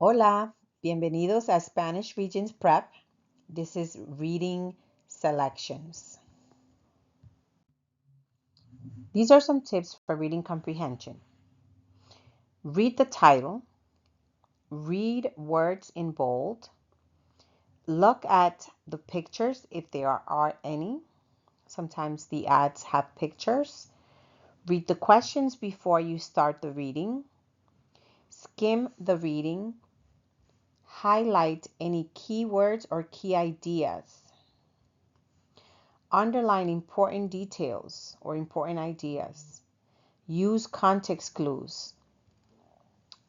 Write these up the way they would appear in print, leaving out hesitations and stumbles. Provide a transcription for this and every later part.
Hola, bienvenidos a Spanish Regents Prep. This is reading selections. These are some tips for reading comprehension. Read the title, read words in bold, look at the pictures if there are any. Sometimes the ads have pictures. Read the questions before you start the reading. Skim the reading. Highlight any keywords or key ideas. Underline important details or important ideas. Use context clues.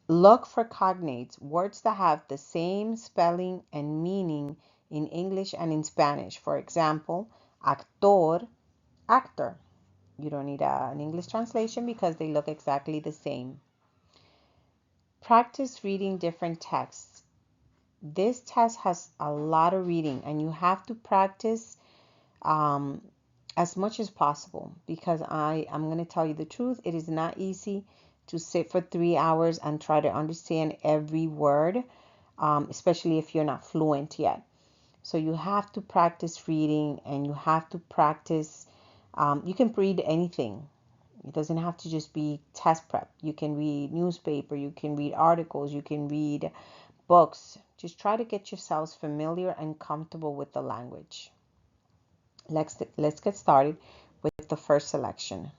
Look for cognates, words that have the same spelling and meaning in English and in Spanish. For example, actor, actor. You don't need an English translation because they look exactly the same. Practice reading different texts. This test has a lot of reading and you have to practice as much as possible because I'm going to tell you the truth. It is not easy to sit for 3 hours and try to understand every word, especially if you're not fluent yet. So you have to practice reading and you have to practice. You can read anything. It doesn't have to just be test prep. You can read newspaper, you can read articles, you can read books. Just try to get yourselves familiar and comfortable with the language. Let's get started with the first selection.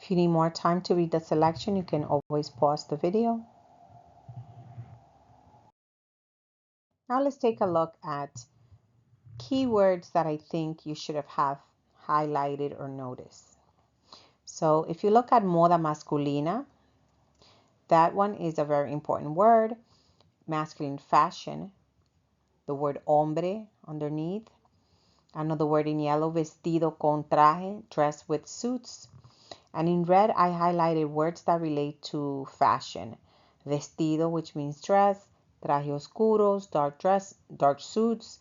If you need more time to read the selection, you can always pause the video. Now let's take a look at keywords that I think you should have highlighted or noticed. So if you look at moda masculina, that one is a very important word. Masculine fashion, the word hombre underneath. Another word in yellow, vestido con traje, dress with suits. And in red, I highlighted words that relate to fashion. Vestido, which means dress. Traje oscuros, dark dress, dark suits.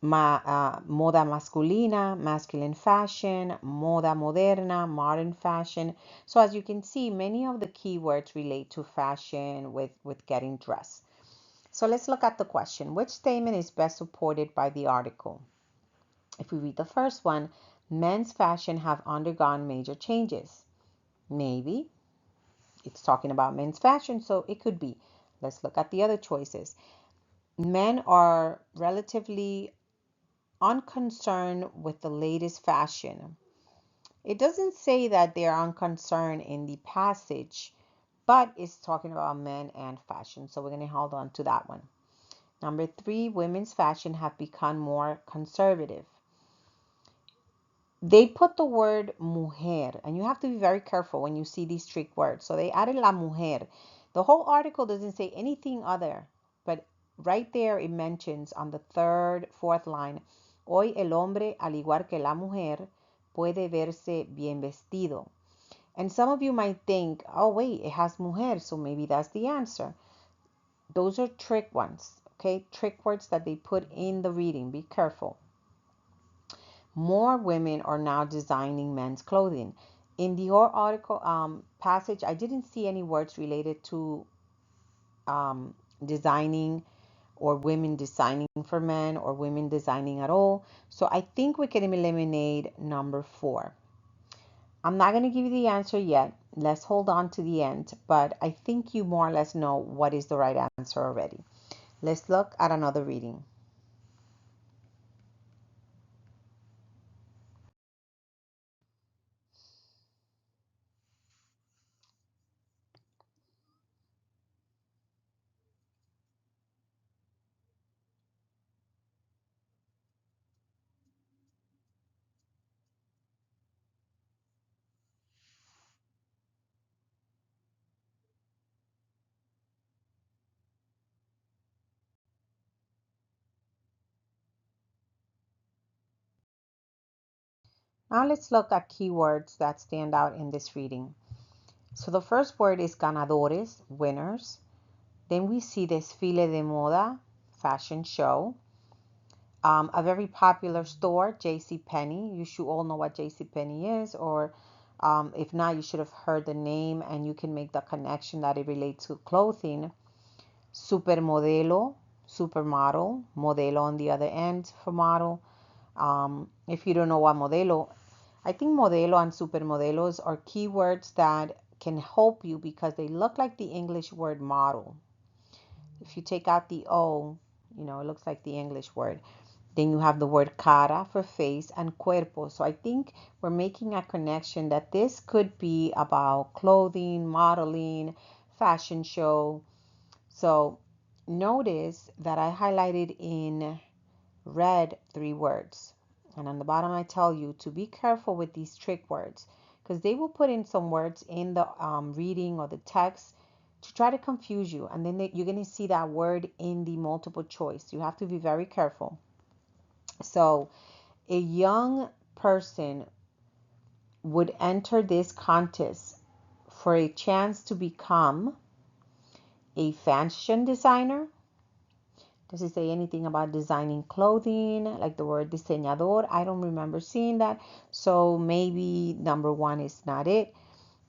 Moda masculina, masculine fashion. Moda moderna, modern fashion. So as you can see, many of the keywords relate to fashion with getting dressed. So let's look at the question. Which statement is best supported by the article? If we read the first one, men's fashion have undergone major changes. Maybe it's talking about men's fashion, so it could be. Let's look at the other choices. Men are relatively unconcerned with the latest fashion. It doesn't say that they are unconcerned in the passage, but it's talking about men and fashion. So we're going to hold on to that one. Number 3, women's fashion have become more conservative. They put the word mujer, and you have to be very careful when you see these trick words. So they added la mujer. The whole article doesn't say anything other, but right there it mentions on the third, fourth line, hoy el hombre, al igual que la mujer, puede verse bien vestido. And some of you might think, oh wait, it has mujer, so maybe that's the answer. Those are trick ones, okay? Trick words that they put in the reading. Be careful. More women are now designing men's clothing. In the whole article passage, I didn't see any words related to designing or women designing for men or women designing at all. So I think we can eliminate number 4. I'm not going to give you the answer yet. Let's hold on to the end, but I think you more or less know what is the right answer already. Let's look at another reading. Now let's look at keywords that stand out in this reading. So the first word is ganadores, winners. Then we see desfile de moda, fashion show. A very popular store, JCPenney. You should all know what JCPenney is, or if not, you should have heard the name and you can make the connection that it relates to clothing. Supermodelo, supermodel, modelo on the other end for model. If you don't know what modelo, I think modelo and supermodelos are keywords that can help you because they look like the English word model. If you take out the O, it looks like the English word. Then you have the word cara for face and cuerpo. So I think we're making a connection that this could be about clothing, modeling, fashion show. So notice that I highlighted in red 3 words. And on the bottom, I tell you to be careful with these trick words because they will put in some words in the reading or the text to try to confuse you. And then you're going to see that word in the multiple choice. You have to be very careful. So a young person would enter this contest for a chance to become a fashion designer. Does it say anything about designing clothing, like the word diseñador? I don't remember seeing that. So maybe number 1 is not it.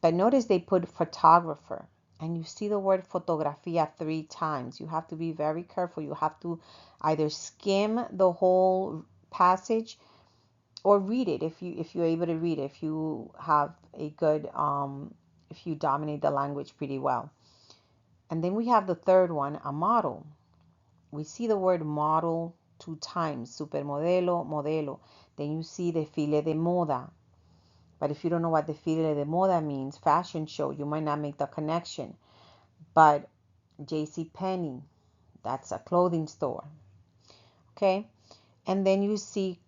But notice they put photographer. And you see the word fotografía 3 times. You have to be very careful. You have to either skim the whole passage or read it if you're able to read it, if you have a good if you dominate the language pretty well. And then we have the third one, a model. We see the word model 2 times, supermodelo, modelo. Then you see desfile de moda. But if you don't know what desfile de moda means, fashion show, you might not make the connection. But JCPenney, that's a clothing store. Okay? And then you see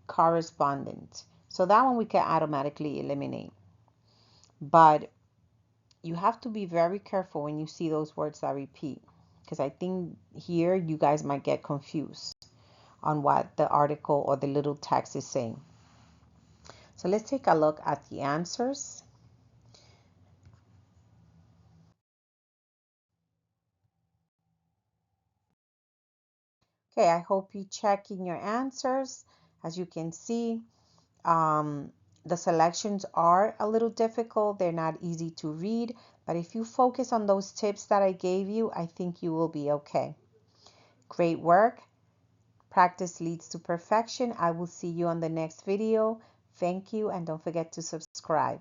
correspondent. So that one we can automatically eliminate. But you have to be very careful when you see those words that repeat, because I think here you guys might get confused on what the article or the little text is saying. So let's take a look at the answers. Okay, I hope you check in your answers. As you can see, the selections are a little difficult. They're not easy to read, but if you focus on those tips that I gave you, I think you will be okay. Great work. Practice leads to perfection. I will see you on the next video. Thank you, and don't forget to subscribe.